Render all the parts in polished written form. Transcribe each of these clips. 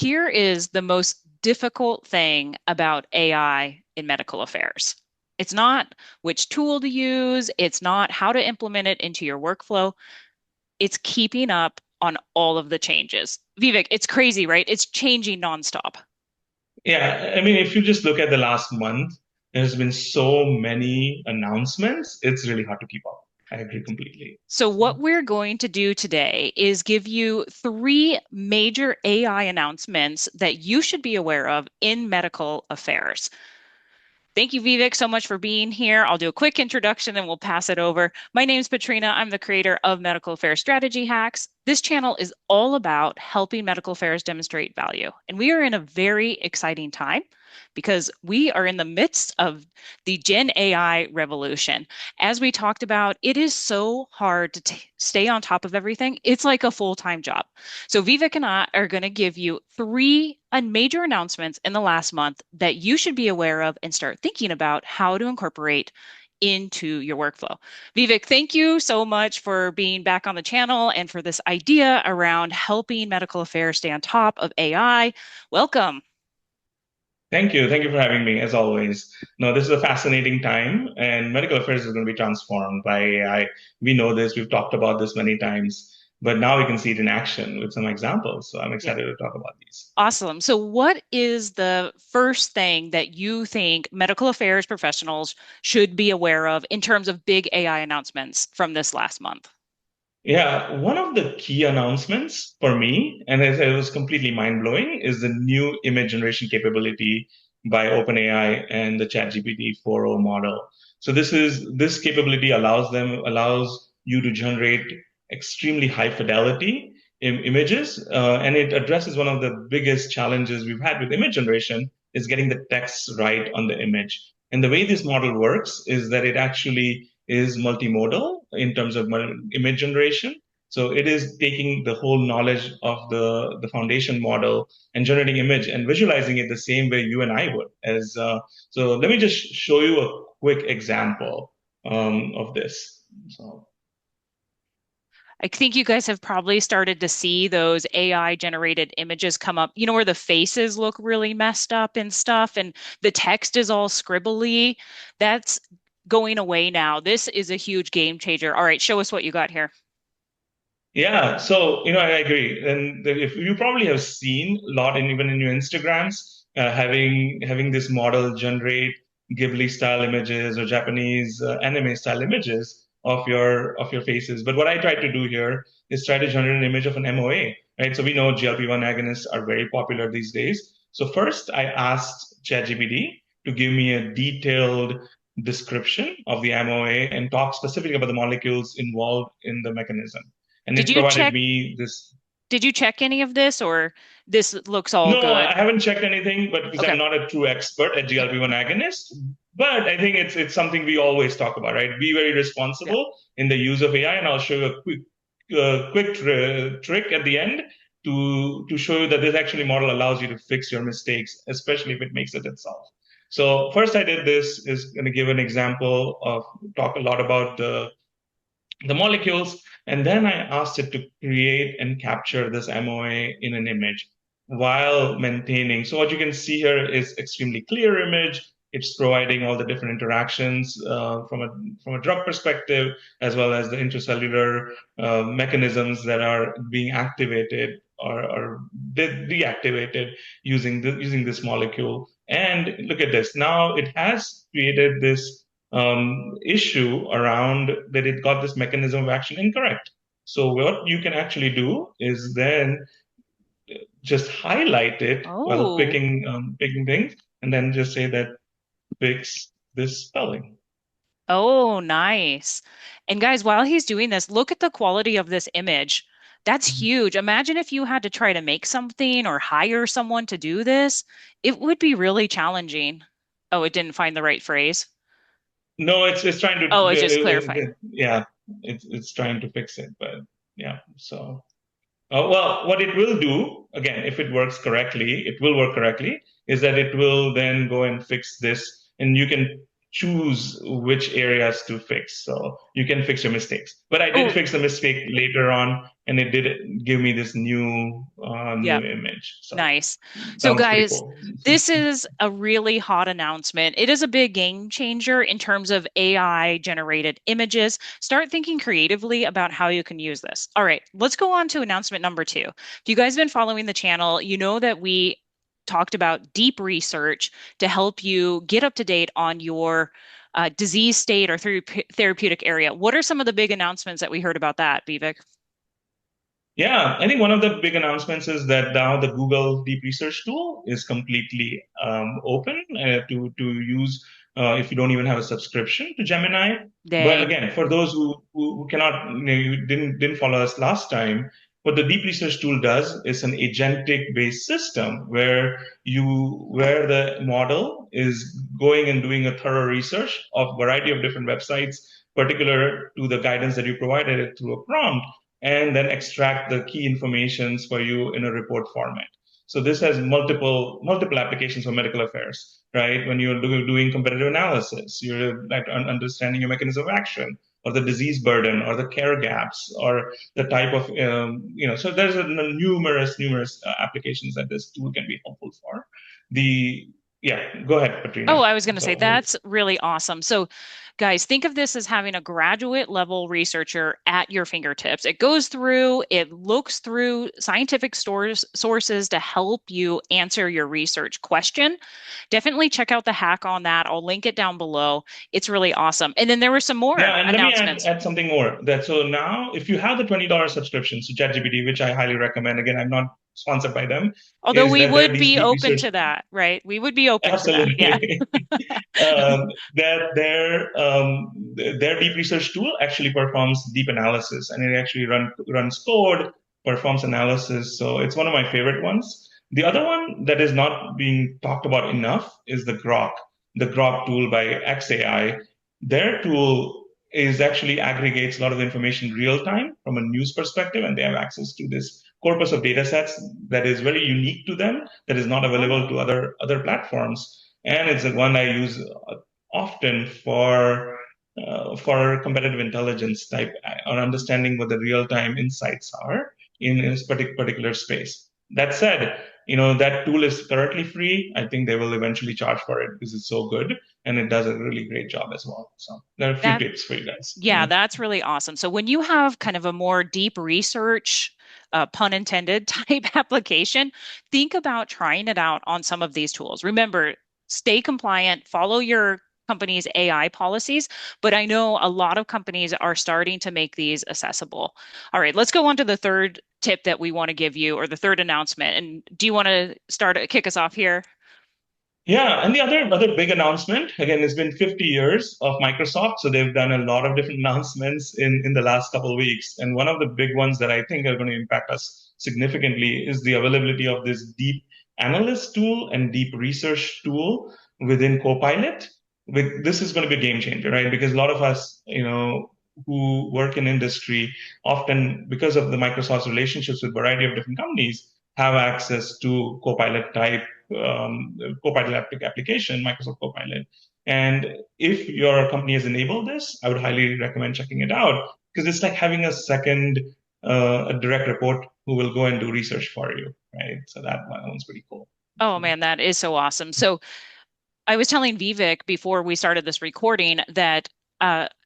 here is the most difficult thing about AI in medical affairs. It's not which tool to use, it's not how to implement it into your workflow. It's keeping up on all of the changes. Vivek, it's crazy, right? It's changing nonstop. Yeah, I mean, if you just look at the last month, there's been so many announcements, it's really hard to keep up. I agree completely. So, what we're going to do today is give you three major AI announcements that you should be aware of in medical affairs. Thank you, Vivek, so much for being here. I'll do a quick introduction and we'll pass it over. My name is Patrina. I'm the creator of Medical Affairs Strategy Hacks. This channel is all about helping medical affairs demonstrate value. And we are in a very exciting time because we are in the midst of the Gen AI revolution. As we talked about, it is so hard to stay on top of everything. It's like a full-time job. So Vivek and I are going to give you three major announcements in the last month that you should be aware of and start thinking about how to incorporate into your workflow. Vivek, thank you so much for being back on the channel and for this idea around helping medical affairs stay on top of AI. Welcome. Thank you. Thank you for having me, as always. No, this is a fascinating time, and medical affairs is going to be transformed by AI. We know this, we've talked about this many times, but now we can see it in action with some examples. So I'm Yeah. excited to talk about these. Awesome. So, what is the first thing that you think medical affairs professionals should be aware of in terms of big AI announcements from this last month? Yeah, one of the key announcements for me, and it was completely mind-blowing, is the new image generation capability by OpenAI and the ChatGPT 4.0 model. So this capability allows you to generate extremely high fidelity images, and it addresses one of the biggest challenges we've had with image generation is getting the text right on the image. And the way this model works is that it actually is multimodal in terms of image generation. So it is taking the whole knowledge of the foundation model and generating image and visualizing it the same way you and I would. So let me just show you a quick example of this. So I think you guys have probably started to see those AI generated images come up, where the faces look really messed up and stuff, and the text is all scribbly. That's going away now. This is a huge game changer. All right, show us what you got here. yeah, so I agree, and if you probably have seen a lot, in even in your Instagrams, having this model generate Ghibli style images or Japanese anime style images of your faces. But what I try to do here is try to generate an image of an MOA, right? So we know GLP-1 agonists are very popular these days. So first, I asked ChatGPT to give me a detailed description of the MOA and talk specifically about the molecules involved in the mechanism, and Did it you provided check me this. did you check any of this or this looks all No, I good? haven't checked anything, but because Okay. I'm not a true expert at GLP-1 agonist, but I think it's something we always talk about, right? Be very Yeah. responsible in the use of AI, and I'll show you a quick trick at the end to show you that this actually model allows you to fix your mistakes, especially if it makes it itself. So first, I did this is going to give an example of talk a lot about the molecules. And then I asked it to create and capture this MOA in an image while maintaining. So what you can see here is extremely clear image. It's providing all the different interactions from a drug perspective, as well as the intracellular mechanisms that are being activated or deactivated using this molecule. And look at this. Now it has created this issue around that it got this mechanism of action incorrect. So what you can actually do is then just highlight it while Oh. picking things, and then just say that fix this spelling. Oh, nice. And guys, while he's doing this, look at the quality of this image. That's huge. Imagine if you had to try to make something or hire someone to do this. It would be really challenging. Oh, it didn't find the right phrase. No, it's trying to Oh, it's just clarifying. yeah, it's trying to fix it, but yeah. So well, what it will do, again, if it works correctly, it will work correctly, is that it will then go and fix this. And you can choose which areas to fix. So you can fix your mistakes. But I did Oh, fix the mistake later on, and it did give me this new yeah. image. So Nice. So, sounds pretty guys, cool. this is a really hot announcement. It is a big game changer in terms of AI generated images. Start thinking creatively about how you can use this. All right, let's go on to announcement number two. If you guys have been following the channel, you know that we talked about deep research to help you get up to date on your disease state or therapeutic area. What are some of the big announcements that we heard about that, Vivek? Yeah, I think one of the big announcements is that now the Google Deep Research tool is completely open to use if you don't even have a subscription to Gemini. But Dang. again, for those who cannot, you didn't follow us last time, what the Deep Research tool does is an agentic based system where the model is going and doing a thorough research of a variety of different websites, particular to the guidance that you provided it through a prompt, and then extract the key informations for you in a report format. So this has multiple applications for medical affairs, right? When you're doing competitive analysis, you're like understanding your mechanism of action, or the disease burden, or the care gaps, or the type of So there's numerous applications that this tool can be helpful for. The Yeah, go ahead, Oh, Katrina. I was going to say So that's really awesome. So, guys, think of this as having a graduate level researcher at your fingertips. It goes through, it looks through scientific sources to help you answer your research question. Definitely check out the hack on that. I'll link it down below. It's really awesome. And then there were some more Yeah, and let me add, announcements. add something more. That so now, if you have the $20 subscription to ChatGPT, which I highly recommend, again, I'm not sponsored by them, Although is we that there are would these be deep open research. to that, right? We would be open to that. Yeah. Absolutely. That their deep research tool actually performs deep analysis, and it actually runs code, performs analysis. So it's one of my favorite ones. The other one that is not being talked about enough is the Grok tool by XAI. Their tool is actually aggregates a lot of information real time from a news perspective, and they have access to this corpus of data sets that is very unique to them, that is not available Oh. to other platforms. And it's the one I use often for competitive intelligence type or understanding what the real time insights are in this particular space. That said, that tool is currently free. I think they will eventually charge for it because it's so good and it does a really great job as well. So there are a few That tips for you guys. Yeah, that's really awesome. So when you have kind of a more deep research, pun intended, type application, think about trying it out on some of these tools. Remember, stay compliant, follow your company's AI policies, but I know a lot of companies are starting to make these accessible. All right, let's go on to the third tip that we want to give you, or the third announcement. And do you want to kick us off here? Yeah, and the other big announcement, again, it's been 50 years of Microsoft, so they've done a lot of different announcements in the last couple of weeks. And one of the big ones that I think are going to impact us significantly is the availability of this deep analyst tool and deep research tool within Copilot. This is going to be a game changer, right? Because a lot of us, who work in industry, often because of the Microsoft's relationships with a variety of different companies, have access to Copilot type Copilot application, Microsoft Copilot. And if your company has enabled this, I would highly recommend checking it out because it's like having a direct report who will go and do research for you, right? So that one's pretty cool. Oh man, that is so awesome. So I was telling Vivek before we started this recording that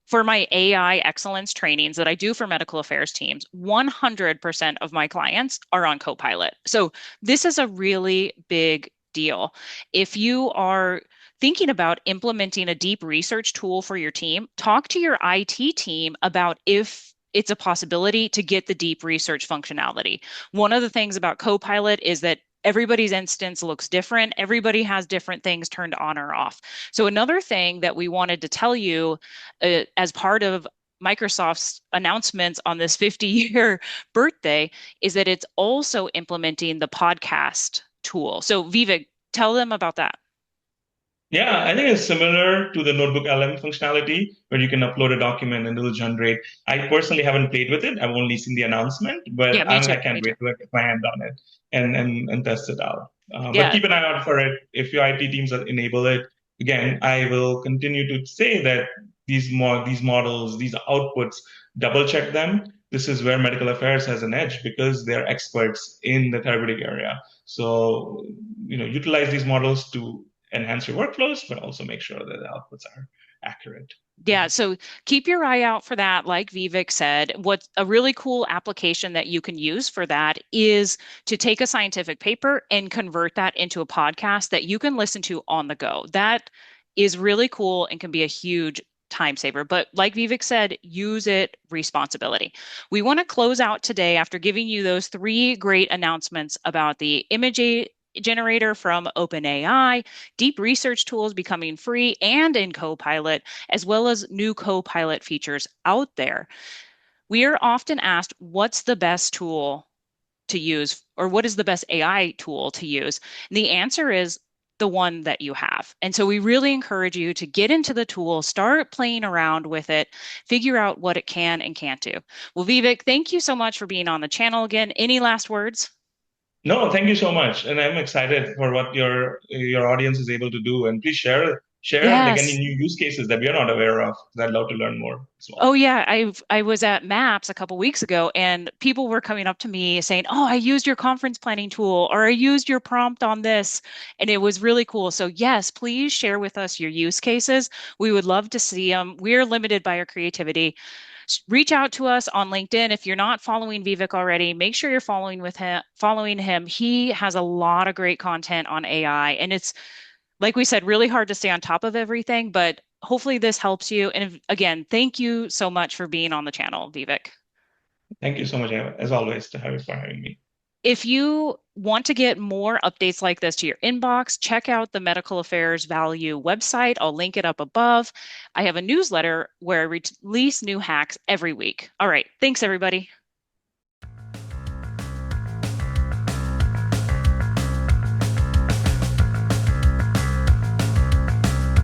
for my AI excellence trainings that I do for medical affairs teams, 100% of my clients are on Copilot. So this is a really big deal. If you are thinking about implementing a deep research tool for your team, talk to your IT team about if it's a possibility to get the deep research functionality. One of the things about Copilot is that everybody's instance looks different. Everybody has different things turned on or off. So, another thing that we wanted to tell you as part of Microsoft's announcements on this 50-year birthday is that it's also implementing the podcast tool. So, Vivek, tell them about that. Yeah, I think it's similar to the Notebook LM functionality where you can upload a document and it'll generate. I personally haven't played with it. I've only seen the announcement, Yeah, but me I too. can't Me too. wait to get my hand on it and test it out. But Yeah. keep an eye out for it. If your IT teams enable it, again, I will continue to say that these models, these outputs, double check them. This is where medical affairs has an edge because they're experts in the therapeutic area. So, utilize these models to enhance your workflows, but also make sure that the outputs are accurate. Yeah, so keep your eye out for that. Like Vivek said, what a really cool application that you can use for that is to take a scientific paper and convert that into a podcast that you can listen to on the go. That is really cool and can be a huge time saver. But like Vivek said, use it responsibility. We want to close out today after giving you those three great announcements about the image generator from OpenAI, deep research tools becoming free and in Copilot, as well as new Copilot features out there. We are often asked, what's the best tool to use, or what is the best AI tool to use? And the answer is the one that you have. And so we really encourage you to get into the tool, start playing around with it, figure out what it can and can't do. Well, Vivek, thank you so much for being on the channel again. Any last words? No, thank you so much, and I'm excited for what your audience is able to do. And please share like any Yes. new use cases that we are not aware of. 'Cause I'd love to learn more as Oh well. yeah, I was at Maps a couple weeks ago and people were coming up to me saying, "Oh, I used your conference planning tool or I used your prompt on this." And it was really cool. So yes, please share with us your use cases. We would love to see them. We're limited by our creativity. Reach out to us on LinkedIn. If you're not following Vivek already, make sure you're following him. He has a lot of great content on AI and it's like we said, really hard to stay on top of everything, but hopefully this helps you. And again, thank you so much for being on the channel, Vivek. Thank you so much, as always, for having me. If you want to get more updates like this to your inbox, check out the Medical Affairs Value website. I'll link it up above. I have a newsletter where I release new hacks every week. All right. Thanks, everybody.